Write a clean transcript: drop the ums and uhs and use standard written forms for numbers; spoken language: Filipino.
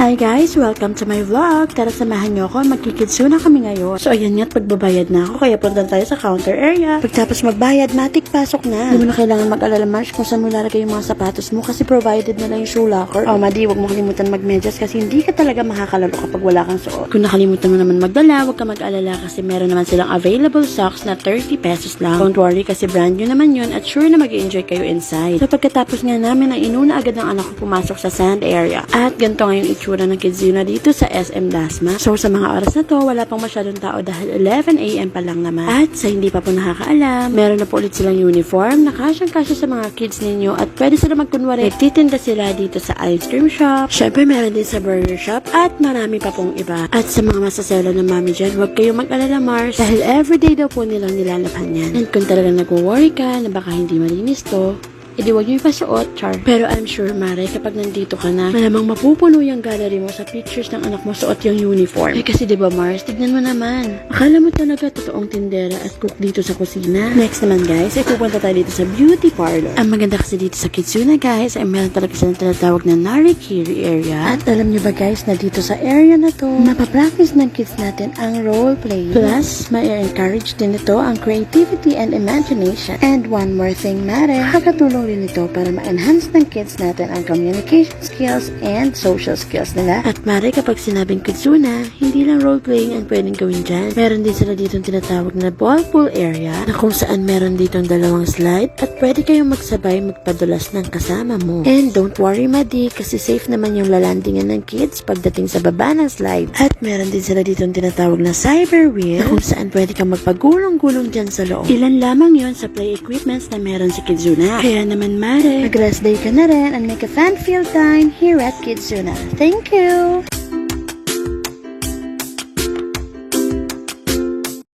Hi guys! Welcome to my vlog! Tara samahan niyo ako, magkikidso na kami ngayon. So ayan nga't pagbabayad na ako, kaya punta tayo sa counter area. Pagtapos magbayad, matik pasok na. Hindi mo na kailangan mag-alala Marsh kung saan mo lalagay yung mga sapatos mo kasi provided na lang yung shoe locker. Oh Madi, huwag mo kalimutan magmedyas kasi hindi ka talaga makakalaro kapag wala kang suot. Kung nakalimutan mo naman magdala, huwag ka mag-alala kasi meron naman silang available socks na 30 pesos lang. Don't worry kasi brand new naman yun at sure na mag-i-enjoy kayo inside. So pagkatapos nga namin, ang inuna agad ng anak ko pumasok sa sand area. At ganito nga yung itsura ng Kidzuna dito sa SM Dasma. So sa mga oras na to, wala pang masyadong tao dahil 11 AM pa lang naman. At sa hindi pa po nakakaalam, meron na po ulit silang uniform na kasyang-kasya sa mga kids ninyo at pwede sila magkunwari. Nagtitinda sila dito sa ice cream shop. Syempre meron din sa burger shop at marami pa pong iba. At sa mga masasela ng mami dyan, huwag kayong mag-alala Mars dahil everyday daw po nilang nilalabhan yan. And kung talagang nag-worry ka na baka hindi malinis to, edi wag nyo ipasuot, char. Pero I'm sure, Mare, kapag nandito ka na, malamang mapupuno yung gallery mo sa pictures ng anak mo suot yung uniform. Eh kasi diba, Mars, tignan mo naman. Akala mo talaga totoong tindera at cook dito sa kusina. Next naman, guys, ay pupunta tayo dito sa beauty parlor. Ang maganda kasi dito sa Kidzuna, guys, ay meron talaga silang tinatawag na Narikiri area. At alam nyo ba, guys, na dito sa area na to, mapapractice ng kids natin ang role play. Plus, ma-encourage din ito ang creativity and imagination. And one more thing, Mare, makakatulong rin ito para ma-enhance ng kids natin ang communication skills and social skills nila. At Mare, kapag sinabing Kidzuna, hindi lang role-playing ang pwedeng gawin dyan. Meron din sila dito tinatawag na ball pool area na kung saan meron dito dalawang slide at pwede kayong magsabay magpadulas ng kasama mo. And don't worry, Madi, kasi safe naman yung lalandingan ng kids pagdating sa baba ng slide. At meron din sila dito tinatawag na cyber wheel na kung saan pwede kang magpagulong-gulong dyan sa loob. Ilan lamang yon sa play equipments na meron si Kidzuna. Kaya naman, Mare, mag-rest day ka na rin and make a fun-filled time here at Kidzuna. Thank you!